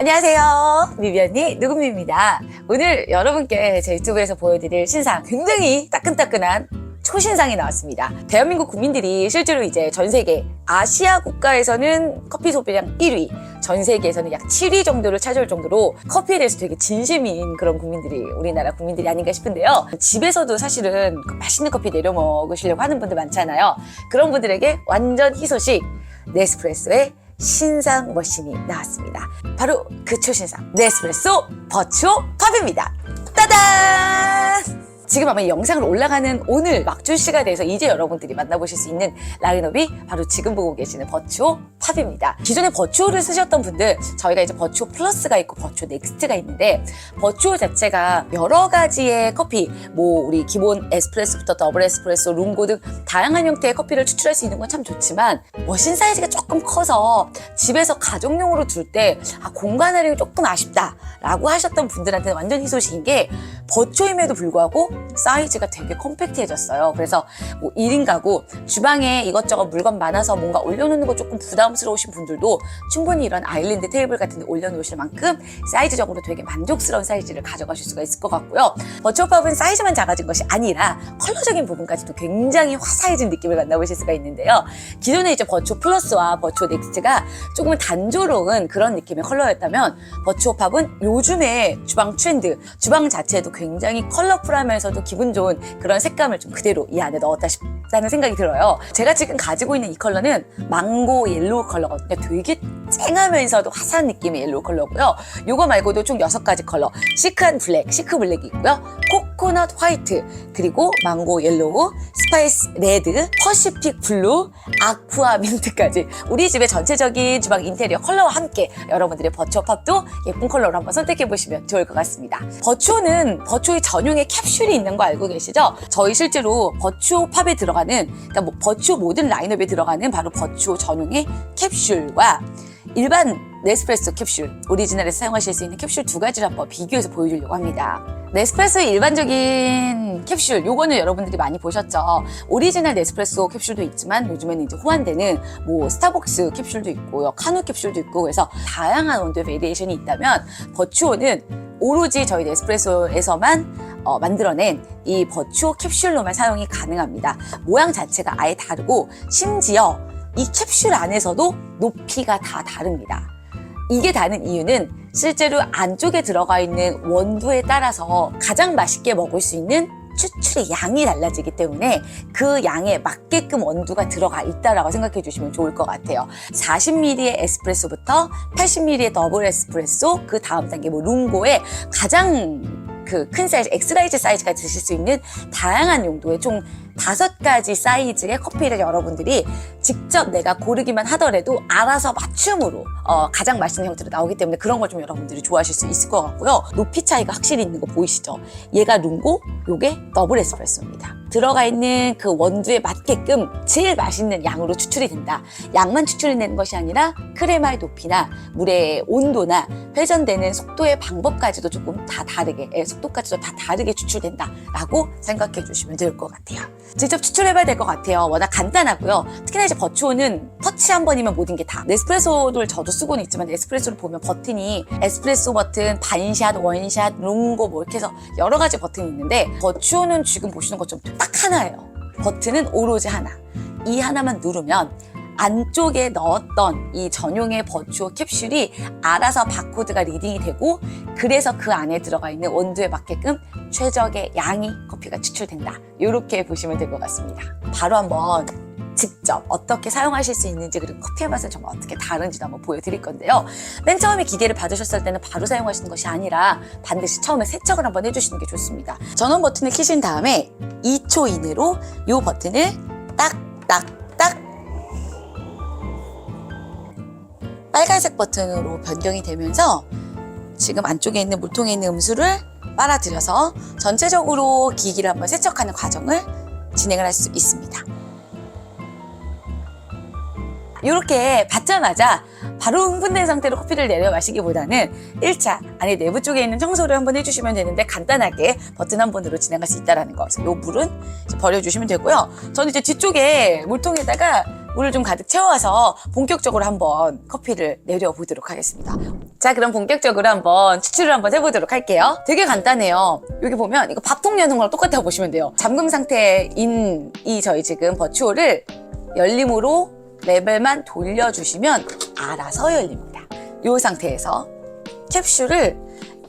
안녕하세요. 미비언니 누구미입니다. 오늘 여러분께 제 유튜브에서 보여드릴 신상 굉장히 따끈따끈한 초신상이 나왔습니다. 대한민국 국민들이 실제로 이제 전 세계 아시아 국가에서는 커피 소비량 1위, 전 세계에서는 약 7위 정도를 차지할 정도로 커피에 대해서 되게 진심인 그런 국민들이 우리나라 국민들이 아닌가 싶은데요. 집에서도 사실은 맛있는 커피 내려 먹으시려고 하는 분들 많잖아요. 그런 분들에게 완전 희소식 네스프레소의 신상 머신이 나왔습니다. 바로 그 초신상 네스프레소 버추오 팝입니다. 따단! 지금 아마 이 영상을 올라가는 오늘 막 출시가 돼서 이제 여러분들이 만나보실 수 있는 라인업이 바로 지금 보고 계시는 버추오 팝입니다. 기존에 버추오를 쓰셨던 분들, 저희가 이제 버추오 플러스가 있고 버추오 넥스트가 있는데, 버추오 자체가 여러 가지의 커피, 뭐 우리 기본 에스프레소부터 더블 에스프레소, 룽고 등 다양한 형태의 커피를 추출할 수 있는 건 참 좋지만 머신 사이즈가 조금 커서 집에서 가정용으로 둘 때 공간 활용이 조금 아쉽다 라고 하셨던 분들한테는 완전 희소식인 게, 버추오임에도 불구하고 사이즈가 되게 컴팩트해졌어요. 그래서 뭐 1인 가구, 주방에 이것저것 물건 많아서 뭔가 올려놓는 거 조금 부담스러우신 분들도 충분히 이런 아일랜드 테이블 같은 데 올려놓으실 만큼 사이즈적으로 되게 만족스러운 사이즈를 가져가실 수가 있을 것 같고요. 버추오팝은 사이즈만 작아진 것이 아니라 컬러적인 부분까지도 굉장히 화사해진 느낌을 만나보실 수가 있는데요. 기존에 이제 버추오 플러스와 버추오 넥스트가 조금 단조로운 그런 느낌의 컬러였다면, 버추오팝은 요즘에 주방 트렌드, 주방 자체도 굉장히 컬러풀하면서도 기분 좋은 그런 색감을 좀 그대로 이 안에 넣었다 싶다는 생각이 들어요. 제가 지금 가지고 있는 이 컬러는 망고 옐로우 컬러거든요. 되게 쨍하면서도 화사한 느낌의 옐로우 컬러고요. 요거 말고도 총 6가지 컬러, 시크한 블랙, 시크 블랙이 있고요. 코코넛 화이트, 그리고 망고 옐로우, 스파이스 레드, 퍼시픽 블루, 아쿠아 민트까지 우리 집의 전체적인 주방 인테리어 컬러와 함께 여러분들의 버추오팝도 예쁜 컬러로 한번 선택해보시면 좋을 것 같습니다. 버추오는 버추오의 전용의 캡슐이 있는 거 알고 계시죠? 저희 실제로 버추오팝에 들어가는, 그러니까 뭐 버추오 모든 라인업에 들어가는 바로 버추오 전용의 캡슐과 일반 네스프레소 캡슐, 오리지널에서 사용하실 수 있는 캡슐 2가지를 한번 비교해서 보여주려고 합니다. 네스프레소의 일반적인 캡슐, 요거는 여러분들이 많이 보셨죠. 오리지널 네스프레소 캡슐도 있지만 요즘에는 이제 호환되는 뭐 스타벅스 캡슐도 있고요, 카누 캡슐도 있고, 그래서 다양한 온도의 베리에이션이 있다면, 버추오는 오로지 저희 네스프레소에서만 만들어낸 이 버추오 캡슐로만 사용이 가능합니다. 모양 자체가 아예 다르고, 심지어 이 캡슐 안에서도 높이가 다 다릅니다. 이게 다른 이유는 실제로 안쪽에 들어가 있는 원두에 따라서 가장 맛있게 먹을 수 있는 추출의 양이 달라지기 때문에 그 양에 맞게끔 원두가 들어가 있다라고 생각해 주시면 좋을 것 같아요. 40ml의 에스프레소부터 80ml의 더블 에스프레소, 그 다음 단계 뭐 룽고의 가장 그 큰 사이즈, 엑스라이즈 사이즈가 드실 수 있는 다양한 용도의 총 5가지 사이즈의 커피를 여러분들이 직접 내가 고르기만 하더라도 알아서 맞춤으로 가장 맛있는 형태로 나오기 때문에 그런 걸 좀 여러분들이 좋아하실 수 있을 것 같고요. 높이 차이가 확실히 있는 거 보이시죠? 얘가 룽고, 요게 더블 에스프레소입니다. 들어가 있는 그 원두에 맞게끔 제일 맛있는 양으로 추출이 된다. 양만 추출이 되는 것이 아니라 크레마의 높이나 물의 온도나 회전되는 속도의 방법까지도 조금 다 다르게, 속도까지도 다 다르게 추출된다라고 생각해 주시면 될 것 같아요. 직접 추출해봐야 될 것 같아요. 워낙 간단하고요. 특히나 이제 버추오는 터치 한 번이면 모든 게 다. 네스프레소를 저도 쓰고는 있지만, 에스프레소를 보면 버튼이 에스프레소 버튼, 반샷, 원샷, 룽고 뭐 이렇게 해서 여러 가지 버튼이 있는데, 버추오는 지금 보시는 것처럼 딱 하나예요. 버튼은 오로지 하나. 이 하나만 누르면 안쪽에 넣었던 이 전용의 버추오 캡슐이 알아서 바코드가 리딩이 되고, 그래서 그 안에 들어가 있는 원두에 맞게끔 최적의 양이 커피가 추출된다. 이렇게 보시면 될 것 같습니다. 바로 한번 직접 어떻게 사용하실 수 있는지, 그리고 커피의 맛은 정말 어떻게 다른지도 한번 보여드릴 건데요. 맨 처음에 기계를 받으셨을 때는 바로 사용하시는 것이 아니라 반드시 처음에 세척을 한번 해주시는 게 좋습니다. 전원 버튼을 켜신 다음에 2초 이내로 이 버튼을 딱딱딱 빨간색 버튼으로 변경이 되면서 지금 안쪽에 있는 물통에 있는 음수를 빨아들여서 전체적으로 기기를 한번 세척하는 과정을 진행을 할 수 있습니다. 이렇게 받자마자 바로 흥분된 상태로 커피를 내려 마시기보다는 1차 안에 내부 쪽에 있는 청소를 한번 해주시면 되는데, 간단하게 버튼 한 번으로 진행할 수 있다는 거. 그래서 이 물은 버려주시면 되고요. 저는 이제 뒤쪽에 물통에다가 물을 좀 가득 채워서 본격적으로 한번 커피를 내려보도록 하겠습니다. 자, 그럼 본격적으로 한번 추출을 한번 해보도록 할게요. 되게 간단해요. 여기 보면 이거 밥통 여는 거랑 똑같다고 보시면 돼요. 잠금 상태인 이 저희 지금 버추어를 열림으로 레벨만 돌려주시면 알아서 열립니다. 이 상태에서 캡슐을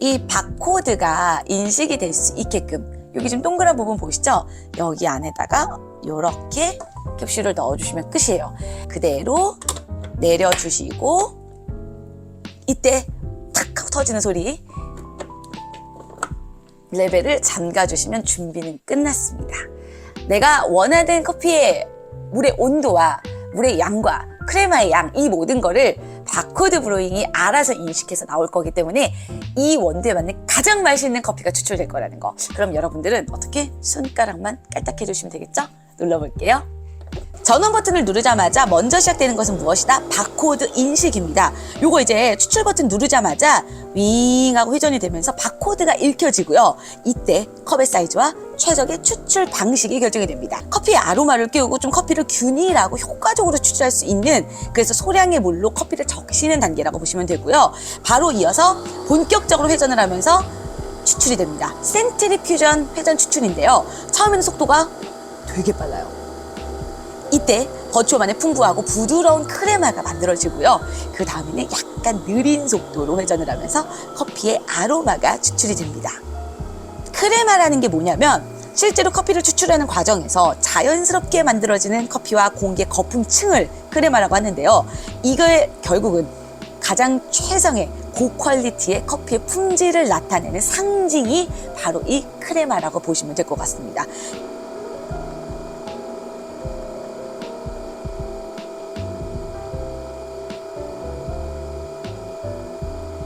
이 바코드가 인식이 될 수 있게끔 여기 지금 동그란 부분 보이시죠? 여기 안에다가 이렇게 캡슐을 넣어주시면 끝이에요. 그대로 내려주시고 이때 탁 하고 터지는 소리, 레벨을 잠가주시면 준비는 끝났습니다. 내가 원하는 커피의 물의 온도와 물의 양과 크레마의 양, 이 모든 거를 바코드 브로잉이 알아서 인식해서 나올 거기 때문에 이 원두에 맞는 가장 맛있는 커피가 추출될 거라는 거. 그럼 여러분들은 어떻게? 손가락만 깔딱 해주시면 되겠죠? 눌러볼게요. 전원 버튼을 누르자마자 먼저 시작되는 것은 무엇이다? 바코드 인식입니다. 요거 이제 추출 버튼 누르자마자 윙 하고 회전이 되면서 바코드가 읽혀지고요. 이때 컵의 사이즈와 최적의 추출 방식이 결정이 됩니다. 커피의 아로마를 깨우고 좀 커피를 균일하고 효과적으로 추출할 수 있는, 그래서 소량의 물로 커피를 적시는 단계라고 보시면 되고요. 바로 이어서 본격적으로 회전을 하면서 추출이 됩니다. 센트리퓨전 회전 추출인데요. 처음에는 속도가 되게 빨라요. 이때 버추어만의 풍부하고 부드러운 크레마가 만들어지고요. 그 다음에는 약간 느린 속도로 회전을 하면서 커피의 아로마가 추출이 됩니다. 크레마라는 게 뭐냐면 실제로 커피를 추출하는 과정에서 자연스럽게 만들어지는 커피와 공기의 거품층을 크레마라고 하는데요. 이거의 결국은 가장 최상의 고퀄리티의 커피의 품질을 나타내는 상징이 바로 이 크레마라고 보시면 될 것 같습니다.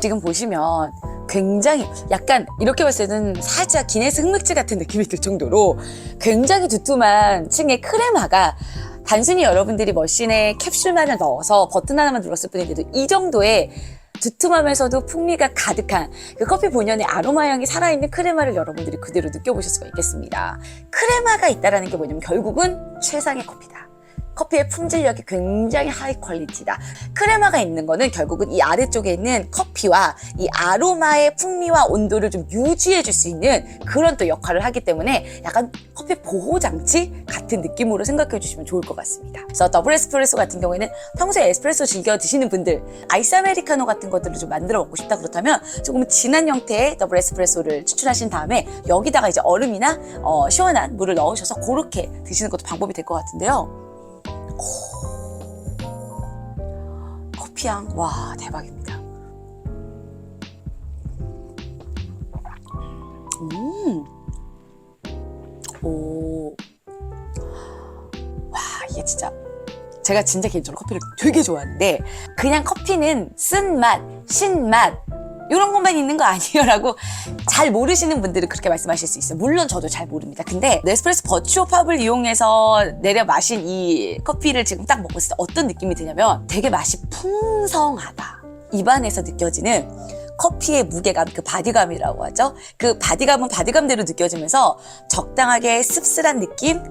지금 보시면 굉장히 약간 이렇게 봤을 때는 살짝 기네스 흑맥주 같은 느낌이 들 정도로 굉장히 두툼한 층의 크레마가 단순히 여러분들이 머신에 캡슐만을 넣어서 버튼 하나만 눌렀을 뿐인데도 이 정도의 두툼하면서도 풍미가 가득한 그 커피 본연의 아로마 향이 살아있는 크레마를 여러분들이 그대로 느껴보실 수가 있겠습니다. 크레마가 있다는 게 뭐냐면 결국은 최상의 커피다. 커피의 품질력이 굉장히 하이 퀄리티다. 크레마가 있는 거는 결국은 이 아래쪽에 있는 커피와 이 아로마의 풍미와 온도를 좀 유지해 줄 수 있는 그런 또 역할을 하기 때문에 약간 커피 보호 장치 같은 느낌으로 생각해 주시면 좋을 것 같습니다. 그래서 더블 에스프레소 같은 경우에는 평소에 에스프레소 즐겨 드시는 분들, 아이스 아메리카노 같은 것들을 좀 만들어 먹고 싶다 그렇다면 조금 진한 형태의 더블 에스프레소를 추출하신 다음에 여기다가 이제 얼음이나 시원한 물을 넣으셔서 그렇게 드시는 것도 방법이 될 것 같은데요. 커피향, 와, 대박입니다. 오. 와, 이게 진짜 제가 진짜 개인적으로 커피를 되게 좋아하는데 그냥 커피는 쓴맛, 신맛 이런 것만 있는 거 아니에요? 라고 잘 모르시는 분들은 그렇게 말씀하실 수 있어요. 물론 저도 잘 모릅니다. 근데 네스프레소 버추어 팝을 이용해서 내려 마신 이 커피를 지금 딱 먹고 있을 때 어떤 느낌이 드냐면 되게 맛이 풍성하다. 입안에서 느껴지는 커피의 무게감, 그 바디감이라고 하죠. 그 바디감은 바디감대로 느껴지면서 적당하게 씁쓸한 느낌,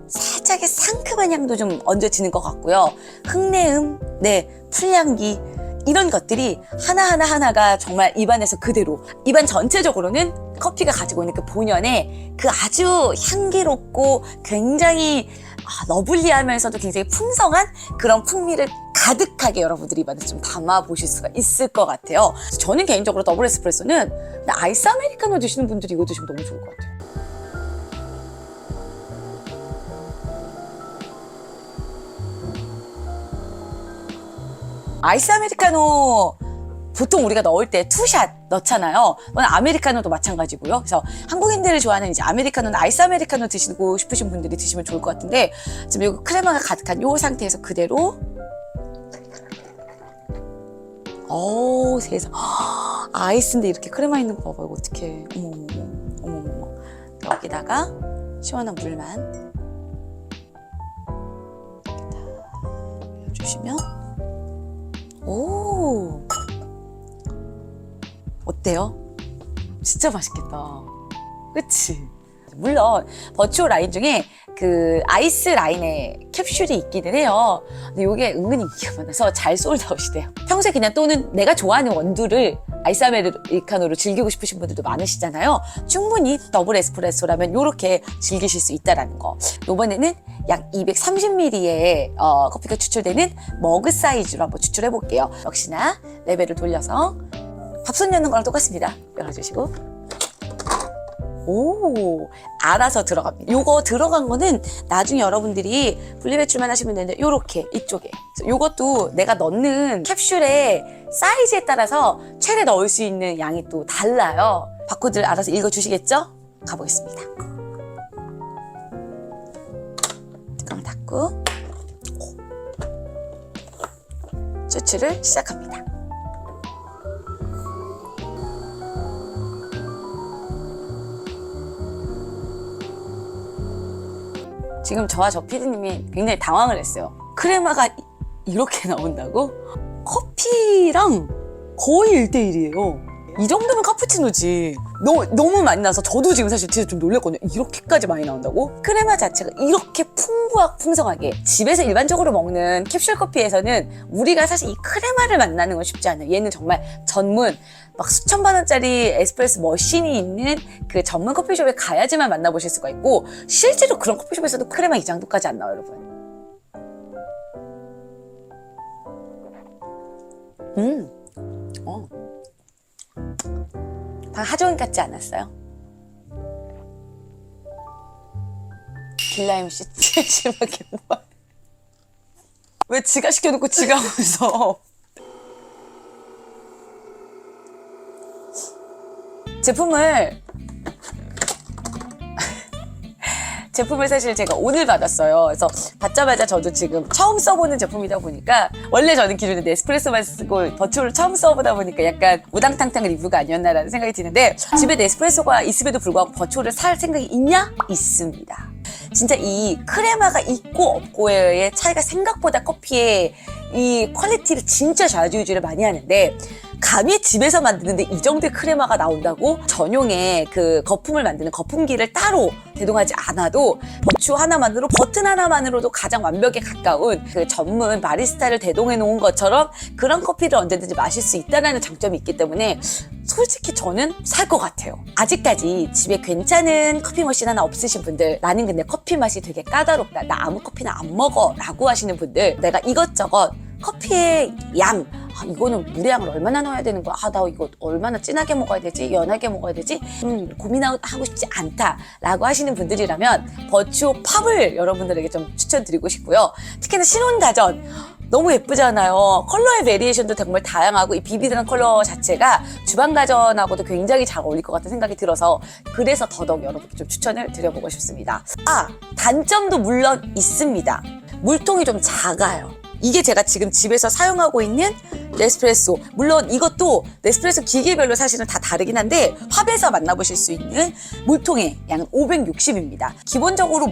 살짝의 상큼한 향도 좀 얹어지는 것 같고요. 흙내음, 네, 풀향기 이런 것들이 하나가 정말 입안에서 그대로, 입안 전체적으로는 커피가 가지고 있는 그 본연의 그 아주 향기롭고 굉장히 러블리하면서도 굉장히 풍성한 그런 풍미를 가득하게 여러분들이 입안에 좀 담아보실 수가 있을 것 같아요. 저는 개인적으로 더블 에스프레소는 아이스 아메리카노 드시는 분들이 이거 드시면 너무 좋을 것 같아요. 아이스 아메리카노 보통 우리가 넣을 때 투샷 넣잖아요. 아메리카노도 마찬가지고요. 그래서 한국인들을 좋아하는 이제 아메리카노는 아이스 아메리카노 드시고 싶으신 분들이 드시면 좋을 것 같은데 지금 이 크레마가 가득한 이 상태에서 그대로 세상 아이스인데 이렇게 크레마 있는 거 봐봐요. 어떡해. 어머머머. 여기다가 시원한 물만 올려주시면 오, 어때요? 진짜 맛있겠다. 그치? 물론 버추어 라인 중에 그 아이스 라인의 캡슐이 있기는 해요. 근데 이게 은근히 인기가 많아서 잘 솔드아웃이대요. 평소에 그냥 또는 내가 좋아하는 원두를 아이스 아메리카노로 즐기고 싶으신 분들도 많으시잖아요. 충분히 더블 에스프레소라면 이렇게 즐기실 수 있다는 거. 이번에는 약 230ml의 커피가 추출되는 머그 사이즈로 한번 추출해 볼게요. 역시나 레벨을 돌려서 밥솥 여는 거랑 똑같습니다. 열어주시고. 오, 알아서 들어갑니다. 요거 들어간 거는 나중에 여러분들이 분리배출만 하시면 되는데 요렇게 이쪽에 요것도 내가 넣는 캡슐의 사이즈에 따라서 최대 넣을 수 있는 양이 또 달라요. 바코드를 알아서 읽어주시겠죠? 가보겠습니다. 뚜껑 닫고 추출을 시작합니다. 지금 저와 저 PD님이 굉장히 당황을 했어요. 크레마가 이렇게 나온다고? 커피랑 거의 1대1이에요. 이 정도면 카푸치노지. 너무 많이 나서 저도 지금 사실 진짜 좀 놀랐거든요. 이렇게까지 많이 나온다고? 크레마 자체가 이렇게 풍성하게 집에서 일반적으로 먹는 캡슐 커피에서는 우리가 사실 이 크레마를 만나는 건 쉽지 않아요. 얘는 정말 전문 막 수천만 원짜리 에스프레소 머신이 있는 그 전문 커피숍에 가야지만 만나보실 수가 있고 실제로 그런 커피숍에서도 크레마 이 정도까지 안 나와요, 여러분. 하조인 같지 않았어요? 길라임 씨 심하게 뭐야? 왜 지가 시켜놓고 지가 웃어? 제품을 사실 제가 오늘 받았어요. 그래서 받자마자 저도 지금 처음 써보는 제품이다 보니까 원래 저는 기존에 네스프레소만 쓰고 버추어를 처음 써보다 보니까 약간 우당탕탕 리뷰가 아니었나라는 생각이 드는데 집에 네스프레소가 있음에도 불구하고 버추어를 살 생각이 있냐? 있습니다. 진짜 이 크레마가 있고 없고의 차이가 생각보다 커피의 이 퀄리티를 진짜 좌지우지를 많이 하는데 감히 집에서 만드는데 이 정도의 크레마가 나온다고 전용의 그 거품을 만드는 거품기를 따로 대동하지 않아도 버추어 하나만으로 버튼 하나만으로도 가장 완벽에 가까운 그 전문 바리스타를 대동해 놓은 것처럼 그런 커피를 언제든지 마실 수 있다는 장점이 있기 때문에 솔직히 저는 살 것 같아요. 아직까지 집에 괜찮은 커피 머신 하나 없으신 분들, 나는 근데 커피 맛이 되게 까다롭다, 나 아무 커피나 안 먹어 라고 하시는 분들, 내가 이것저것 커피의 양, 이거는 물의 양을 얼마나 넣어야 되는 거야? 나 이거 얼마나 진하게 먹어야 되지? 연하게 먹어야 되지? 고민하고 싶지 않다 라고 하시는 분들이라면 버추어 팝을 여러분들에게 좀 추천드리고 싶고요. 특히나 신혼가전 너무 예쁘잖아요. 컬러의 베리에이션도 정말 다양하고 이 비비드한 컬러 자체가 주방가전하고도 굉장히 잘 어울릴 것 같은 생각이 들어서 그래서 더더욱 여러분께 좀 추천을 드려보고 싶습니다. 단점도 물론 있습니다. 물통이 좀 작아요. 이게 제가 지금 집에서 사용하고 있는 네스프레소, 물론 이것도 네스프레소 기계별로 사실은 다 다르긴 한데 팝에서 만나보실 수 있는 물통의 양은 560입니다. 기본적으로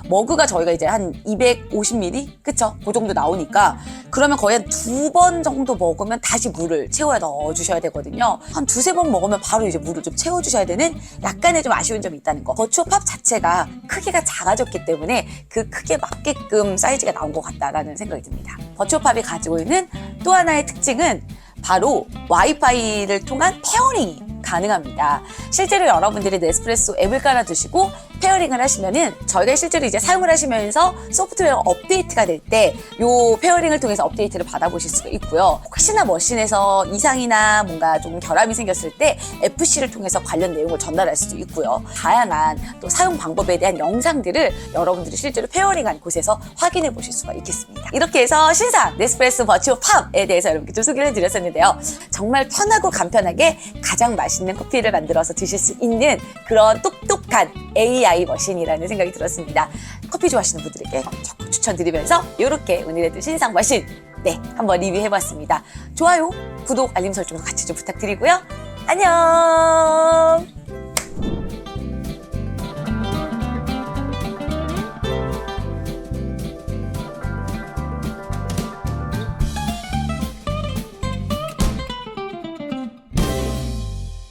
머그가 저희가 이제 한 250ml? 그쵸? 그 정도 나오니까 그러면 거의 한 2번 정도 먹으면 다시 물을 채워야 넣어주셔야 되거든요. 한 2-3번 먹으면 바로 이제 물을 좀 채워주셔야 되는 약간의 좀 아쉬운 점이 있다는 거. 버추어 팝 자체가 크기가 작아졌기 때문에 그 크기에 맞게끔 사이즈가 나온 것 같다라는 생각이 듭니다. 버추어 팝이 가지고 있는 또 하나의 특징은 바로 와이파이를 통한 페어링이 가능합니다. 실제로 여러분들이 네스프레소 앱을 깔아두시고 페어링을 하시면은 저희가 실제로 이제 사용을 하시면서 소프트웨어 업데이트가 될 때 요 페어링을 통해서 업데이트를 받아보실 수가 있고요. 혹시나 머신에서 이상이나 뭔가 좀 결함이 생겼을 때 FC를 통해서 관련 내용을 전달할 수도 있고요. 다양한 또 사용 방법에 대한 영상들을 여러분들이 실제로 페어링한 곳에서 확인해 보실 수가 있겠습니다. 이렇게 해서 신상 네스프레소 버추어 팝에 대해서 여러분께 좀 소개를 해드렸었는데요. 정말 편하고 간편하게 가장 맛있는 커피를 만들어서 드실 수 있는 그런 똑똑한 AI 머신이라는 생각이 들었습니다. 커피 좋아하시는 분들에게 적극 추천드리면서 이렇게 오늘의 신상 머신 한번 리뷰해봤습니다. 좋아요, 구독, 알림 설정 같이 좀 부탁드리고요. 안녕.